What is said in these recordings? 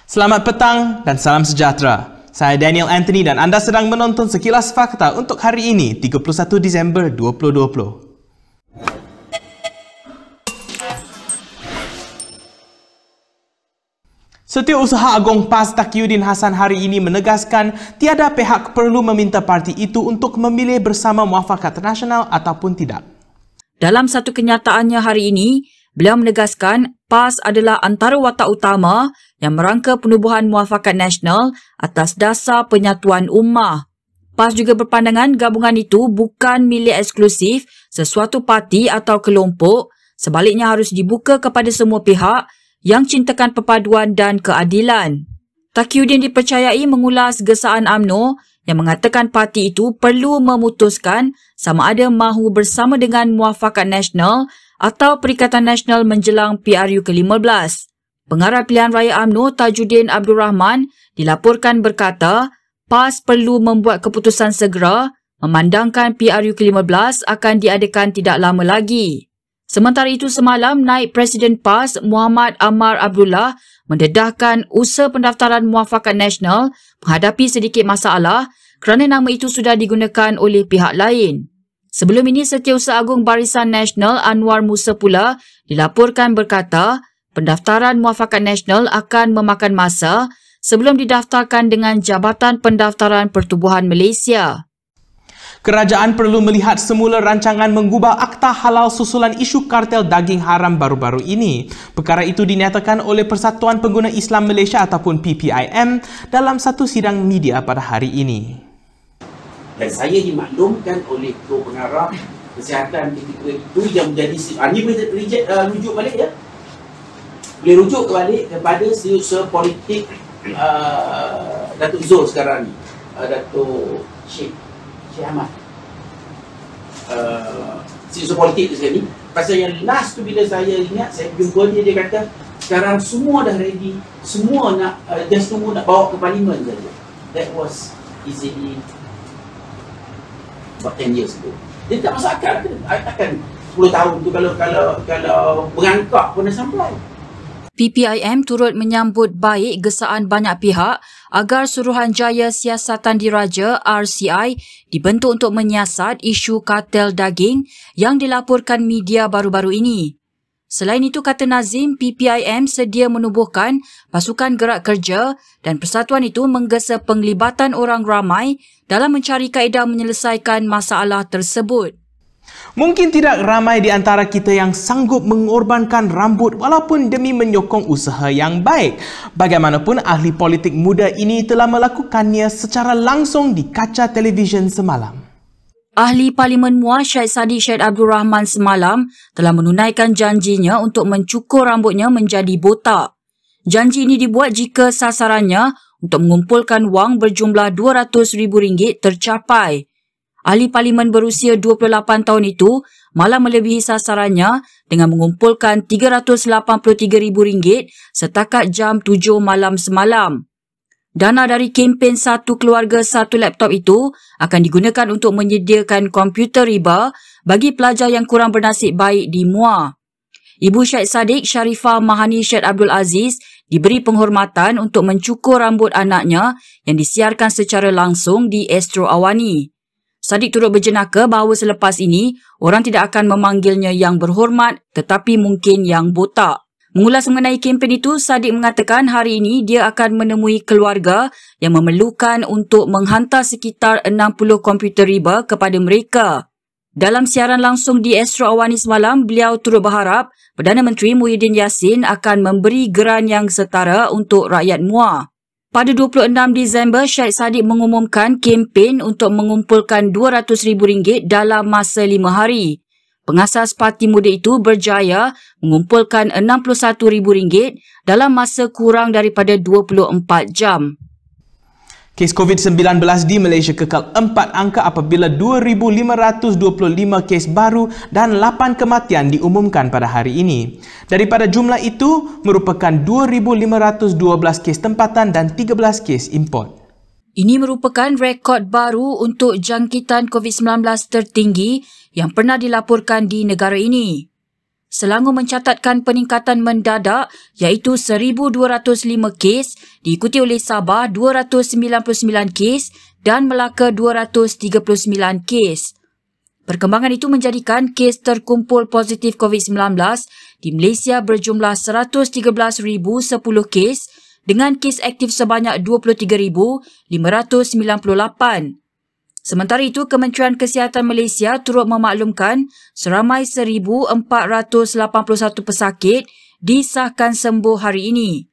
Selamat petang dan salam sejahtera. Saya Daniel Anthony dan anda sedang menonton Sekilas Fakta untuk hari ini, 31 Disember 2020. Setiausaha Agong PAS Taqiyuddin Hassan hari ini menegaskan tiada pihak perlu meminta parti itu untuk memilih bersama Muafakat Nasional ataupun tidak. Dalam satu kenyataannya hari ini, beliau menegaskan PAS adalah antara watak utama yang merangka penubuhan Muafakat Nasional atas dasar penyatuan ummah. PAS juga berpandangan gabungan itu bukan milik eksklusif sesuatu parti atau kelompok, sebaliknya harus dibuka kepada semua pihak yang cintakan perpaduan dan keadilan. Taqiyuddin dipercayai mengulas gesaan UMNO yang mengatakan parti itu perlu memutuskan sama ada mahu bersama dengan Muafakat Nasional atau Perikatan Nasional menjelang PRU ke-15. Pengarah Pilihan Raya UMNO Tajuddin Abdul Rahman dilaporkan berkata, PAS perlu membuat keputusan segera memandangkan PRU ke-15 akan diadakan tidak lama lagi. Sementara itu semalam, Naib Presiden PAS Muhammad Ammar Abdullah mendedahkan usaha pendaftaran Muafakat Nasional menghadapi sedikit masalah kerana nama itu sudah digunakan oleh pihak lain. Sebelum ini, Setiausaha Agung Barisan Nasional Anwar Musa pula dilaporkan berkata pendaftaran Muafakat Nasional akan memakan masa sebelum didaftarkan dengan Jabatan Pendaftaran Pertubuhan Malaysia. Kerajaan perlu melihat semula rancangan mengubah Akta Halal susulan isu kartel daging haram baru-baru ini. Perkara itu dinyatakan oleh Persatuan Pengguna Islam Malaysia ataupun PPIM dalam satu sidang media pada hari ini. Dan saya dimaklumkan oleh Ketua Pengarah Kesihatan ketika itu yang menjadi ini boleh rujuk balik ya. Boleh rujuk balik kepada setiausaha politik Datuk Zul sekarang ni. Datuk Syekh Ahmad. Setiausaha politik sekarang ni. Pasal yang last tu bila saya ingat, saya jumpa dia kata sekarang semua dah ready, semua nak just tunggu nak bawa ke parlimen saja. That was easily about 10 years ago. Dia tak masuk akal ke? Takkan 10 tahun tu kalau berangkak pun dah sampai. PPIM turut menyambut baik gesaan banyak pihak agar Suruhanjaya Siasatan Diraja RCI dibentuk untuk menyiasat isu kartel daging yang dilaporkan media baru-baru ini. Selain itu, kata Nazim, PPIM sedia menubuhkan pasukan gerak kerja dan persatuan itu menggesa penglibatan orang ramai dalam mencari kaedah menyelesaikan masalah tersebut. Mungkin tidak ramai di antara kita yang sanggup mengorbankan rambut walaupun demi menyokong usaha yang baik. Bagaimanapun, ahli politik muda ini telah melakukannya secara langsung di kaca televisyen semalam. Ahli Parlimen Muar Syed Saddiq Syed Abdul Rahman semalam telah menunaikan janjinya untuk mencukur rambutnya menjadi botak. Janji ini dibuat jika sasarannya untuk mengumpulkan wang berjumlah RM200,000 tercapai. Ahli Parlimen berusia 28 tahun itu malah melebihi sasarannya dengan mengumpulkan RM383,000 setakat jam 7 malam semalam. Dana dari kempen Satu Keluarga Satu Laptop itu akan digunakan untuk menyediakan komputer riba bagi pelajar yang kurang bernasib baik di Muar. Ibu Syed Saddiq, Sharifah Mahani Syed Abdul Aziz, diberi penghormatan untuk mencukur rambut anaknya yang disiarkan secara langsung di Astro Awani. Saddiq turut berjenaka bahawa selepas ini, orang tidak akan memanggilnya yang berhormat tetapi mungkin yang botak. Mengulas mengenai kempen itu, Saddiq mengatakan hari ini dia akan menemui keluarga yang memerlukan untuk menghantar sekitar 60 komputer riba kepada mereka. Dalam siaran langsung di Astro Awani semalam, beliau turut berharap Perdana Menteri Muhyiddin Yassin akan memberi geran yang setara untuk rakyat Muar. Pada 26 Disember, Syed Saddiq mengumumkan kempen untuk mengumpulkan RM200,000 dalam masa 5 hari. Pengasas Parti Muda itu berjaya mengumpulkan RM61,000 dalam masa kurang daripada 24 jam. Kes COVID-19 di Malaysia kekal 4 angka apabila 2,525 kes baru dan 8 kematian diumumkan pada hari ini. Daripada jumlah itu, merupakan 2,512 kes tempatan dan 13 kes import. Ini merupakan rekod baru untuk jangkitan COVID-19 tertinggi yang pernah dilaporkan di negara ini. Selangor mencatatkan peningkatan mendadak iaitu 1,205 kes, diikuti oleh Sabah 299 kes dan Melaka 239 kes. Perkembangan itu menjadikan kes terkumpul positif COVID-19 di Malaysia berjumlah 113,010 kes dengan kes aktif sebanyak 23,598. Sementara itu, Kementerian Kesihatan Malaysia turut memaklumkan seramai 1,481 pesakit disahkan sembuh hari ini.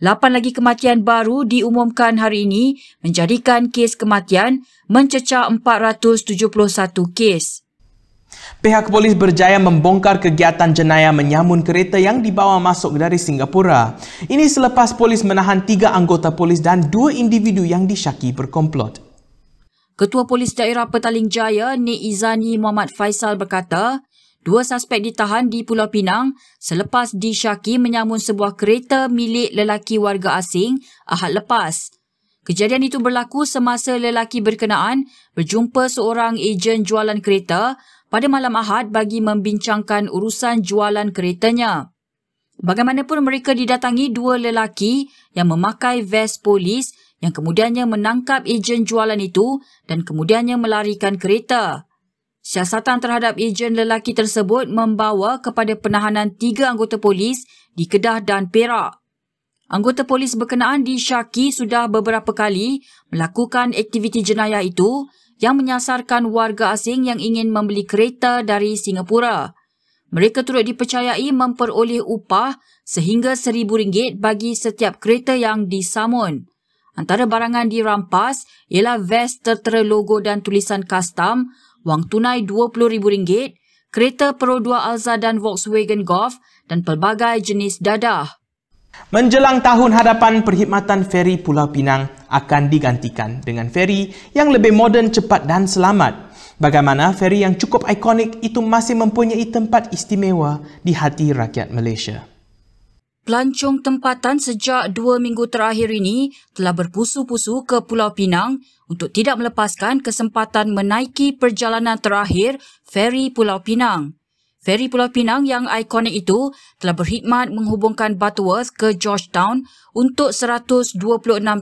8 lagi kematian baru diumumkan hari ini menjadikan kes kematian mencecah 471 kes. Pihak polis berjaya membongkar kegiatan jenayah menyamun kereta yang dibawa masuk dari Singapura. Ini selepas polis menahan 3 anggota polis dan 2 individu yang disyaki berkomplot. Ketua Polis Daerah Petaling Jaya, Nik Izani Muhammad Faisal berkata, 2 suspek ditahan di Pulau Pinang selepas disyaki menyamun sebuah kereta milik lelaki warga asing Ahad lepas. Kejadian itu berlaku semasa lelaki berkenaan berjumpa seorang ejen jualan kereta pada malam Ahad bagi membincangkan urusan jualan keretanya. Bagaimanapun mereka didatangi 2 lelaki yang memakai vest polis yang kemudiannya menangkap ejen jualan itu dan kemudiannya melarikan kereta. Siasatan terhadap ejen lelaki tersebut membawa kepada penahanan 3 anggota polis di Kedah dan Perak. Anggota polis berkenaan disyaki sudah beberapa kali melakukan aktiviti jenayah itu yang menyasarkan warga asing yang ingin membeli kereta dari Singapura. Mereka turut dipercayai memperoleh upah sehingga RM1,000 bagi setiap kereta yang disamun. Antara barangan dirampas ialah vest tertera logo dan tulisan custom, wang tunai RM20,000, kereta Pro 2 Alza dan Volkswagen Golf dan pelbagai jenis dadah. Menjelang tahun hadapan, perkhidmatan feri Pulau Pinang akan digantikan dengan feri yang lebih moden, cepat dan selamat. Bagaimana feri yang cukup ikonik itu masih mempunyai tempat istimewa di hati rakyat Malaysia. Pelancong tempatan sejak 2 minggu terakhir ini telah berpusu-pusu ke Pulau Pinang untuk tidak melepaskan kesempatan menaiki perjalanan terakhir feri Pulau Pinang. Feri Pulau Pinang yang ikonik itu telah berkhidmat menghubungkan Butterworth ke Georgetown untuk 126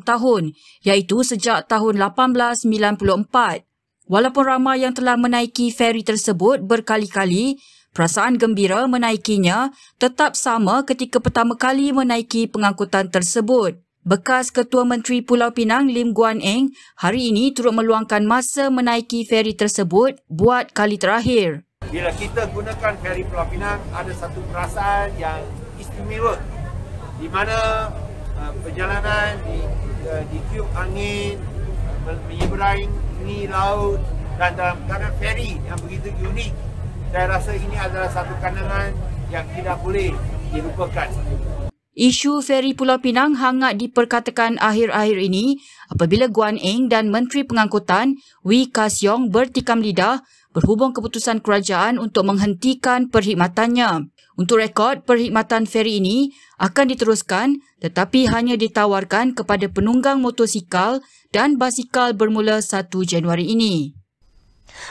tahun, iaitu sejak tahun 1894. Walaupun ramai yang telah menaiki feri tersebut berkali-kali, perasaan gembira menaikinya tetap sama ketika pertama kali menaiki pengangkutan tersebut. Bekas Ketua Menteri Pulau Pinang Lim Guan Eng hari ini turut meluangkan masa menaiki feri tersebut buat kali terakhir. Bila kita gunakan feri Pulau Pinang, ada satu perasaan yang istimewa di mana perjalanan di tiup angin, menyeberangi laut dan dalam keadaan feri yang begitu unik. Saya rasa ini adalah satu kenangan yang tidak boleh dilupakan. Isu feri Pulau Pinang hangat diperkatakan akhir-akhir ini apabila Guan Eng dan Menteri Pengangkutan Wee Ka Siong bertikam lidah berhubung keputusan kerajaan untuk menghentikan perkhidmatannya. Untuk rekod, perkhidmatan feri ini akan diteruskan tetapi hanya ditawarkan kepada penunggang motosikal dan basikal bermula 1 Januari ini.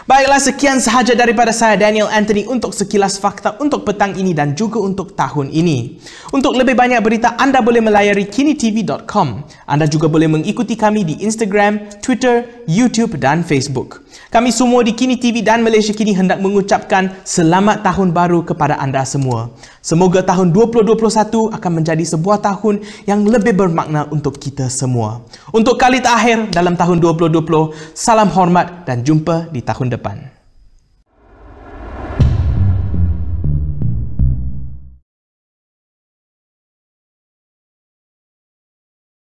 Baiklah, sekian sahaja daripada saya Daniel Anthony untuk sekilas fakta untuk petang ini dan juga untuk tahun ini. Untuk lebih banyak berita, anda boleh melayari kinitv.com. Anda juga boleh mengikuti kami di Instagram, Twitter, YouTube dan Facebook. Kami semua di Kini TV dan Malaysia Kini hendak mengucapkan selamat tahun baru kepada anda semua. Semoga tahun 2021 akan menjadi sebuah tahun yang lebih bermakna untuk kita semua. Untuk kali terakhir dalam tahun 2020, salam hormat dan jumpa di tahun depan.